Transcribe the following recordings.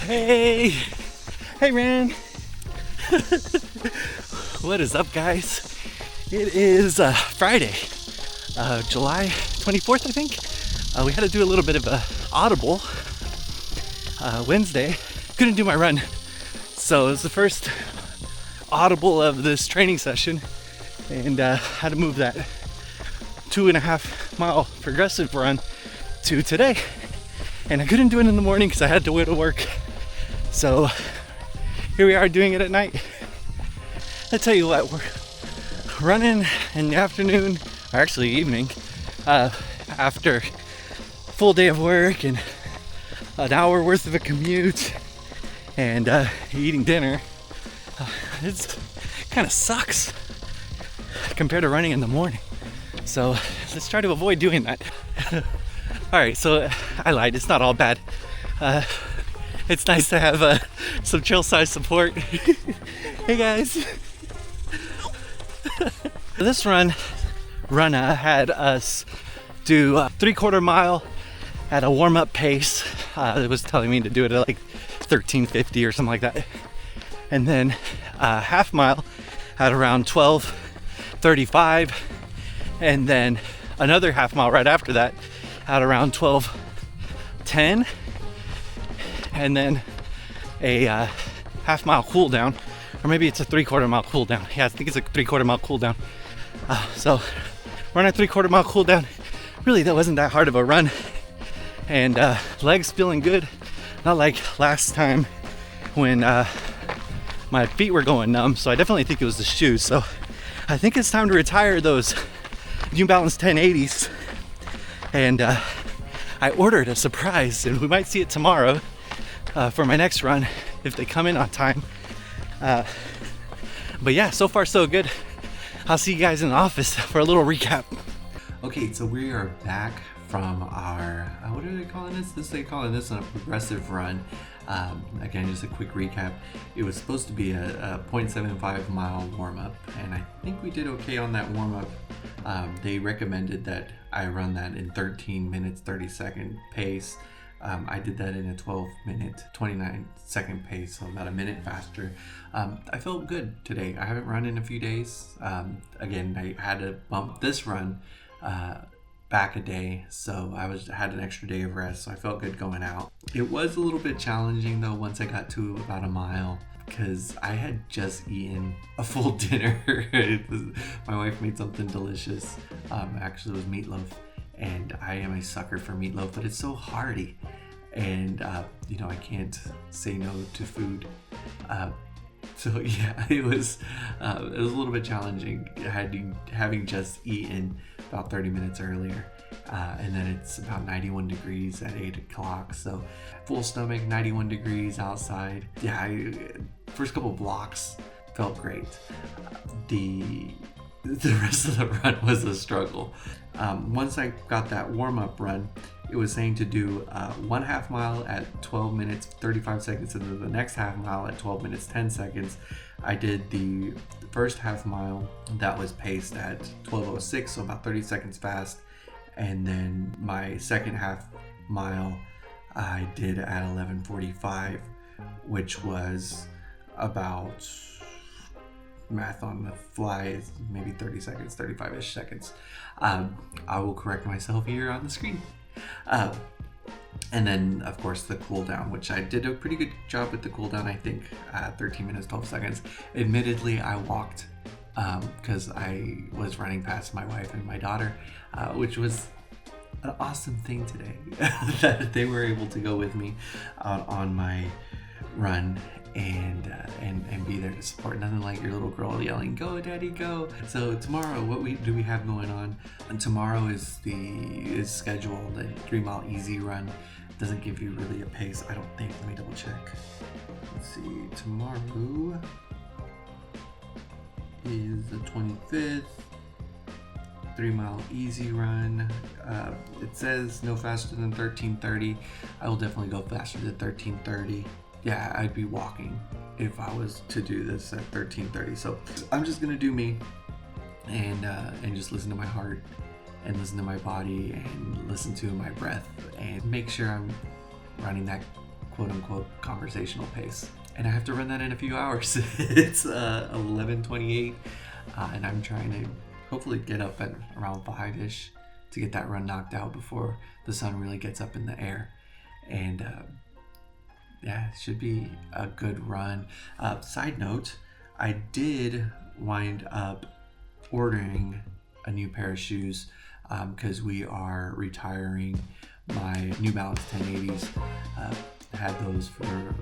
Hey, hey man. What is up, guys? It is Friday, July 24th, I think. We had to do a little bit of a audible Wednesday. Couldn't do my run, so it was the first audible of this training session, and had to move that 2.5 mile progressive run to today. And I couldn't do it in the morning because I had to wait to work. So here we are doing it at night. I tell you what, we're running in the afternoon, or actually evening, after a full day of work and an hour worth of a commute and eating dinner. It's kind of sucks compared to running in the morning. So let's try to avoid doing that. Alright, so I lied, it's not all bad. It's nice to have some trail size support. Hey guys. This run, Runna had us do a 3/4 mile at a warm-up pace. It was telling me to do it at like 13:50 or something like that. And then a half mile at around 12:35. And then another half mile right after that at around 12:10. And then a half mile cool down, or maybe it's a 3/4 mile cool down. Yeah, I think it's a 3/4 mile cool down. So we're on a 3/4 mile cool down. Really, that wasn't that hard of a run, and legs feeling good. Not like last time when my feet were going numb. So I definitely think it was the shoes. So I think it's time to retire those New Balance 1080s, and I ordered a surprise, and we might see it tomorrow for my next run if they come in on time. But yeah, so far so good. I'll see you guys in the office for a little recap. Okay, so we are back from our, what are they calling this? They're calling this a progressive run. Again, just a quick recap. It was supposed to be a 0.75 mile warm-up, and I think we did okay on that warm-up. They recommended that I run that in 13 minutes, 30 second pace. I did that in a 12-minute, 29-second pace, so about a minute faster. I felt good today. I haven't run in a few days. Again, I had to bump this run back a day, so I had an extra day of rest, so I felt good going out. It was a little bit challenging though once I got to about a mile, because I had just eaten a full dinner. My wife made something delicious. Actually, it was meatloaf. And I am a sucker for meatloaf, but it's so hearty, and I can't say no to food. So yeah, it was a little bit challenging having just eaten about 30 minutes earlier, and then it's about 91 degrees at 8 o'clock. So full stomach, 91 degrees outside. Yeah, first couple blocks felt great. The rest of the run was a struggle. Once I got that warm-up run, it was saying to do 1/2 mile at 12 minutes 35 seconds, and then the next half mile at 12 minutes 10 seconds. I did the first half mile that was paced at 12:06, so about 30 seconds fast, and then my second half mile I did at 11:45, which was about, math on the fly is maybe 30 seconds, 35-ish seconds. I will correct myself here on the screen. And then, of course, the cool down, which I did a pretty good job with the cool down, I think, 13 minutes, 12 seconds. Admittedly, I walked because I was running past my wife and my daughter, which was an awesome thing today that they were able to go with me out on my run and be there to support. Nothing like your little girl yelling, "Go, Daddy, go!" So tomorrow, what do we have going on? And tomorrow is scheduled a 3 mile easy run. Doesn't give you really a pace, I don't think. Let me double check. Let's see. Tomorrow is the 25th. 3 mile easy run. It says no faster than 13:30. I will definitely go faster than 13:30. Yeah, I'd be walking if I was to do this at 13:30. So I'm just gonna do me and just listen to my heart and listen to my body and listen to my breath and make sure I'm running that quote-unquote conversational pace. And I have to run that in a few hours. It's 11:28, and I'm trying to hopefully get up at around 5-ish to get that run knocked out before the sun really gets up in the air. And yeah, it should be a good run. Side note, I did wind up ordering a new pair of shoes because we are retiring my New Balance 1080s. Had those for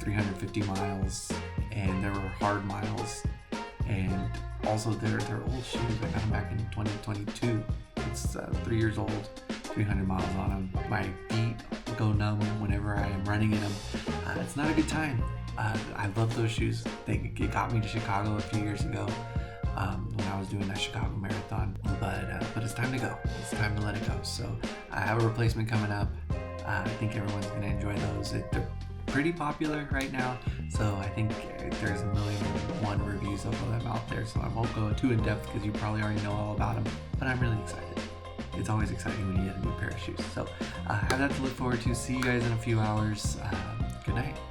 350 miles, and they were hard miles, and also they're old shoes. I got them back in 2022. It's 3 years old, 300 miles on them. My feet go numb whenever I am running in them. It's not a good time. I love those shoes. They got me to Chicago a few years ago when I was doing that Chicago marathon, but it's time to go. It's time to let it go. So I have a replacement coming up. I think everyone's going to enjoy those. They're pretty popular right now, so I think there's 1,000,001 reviews of them out there, so I won't go too in depth because you probably already know all about them, but I'm really excited. It's always exciting when you get a new pair of shoes. So I have that to look forward to. See you guys in a few hours. Good night.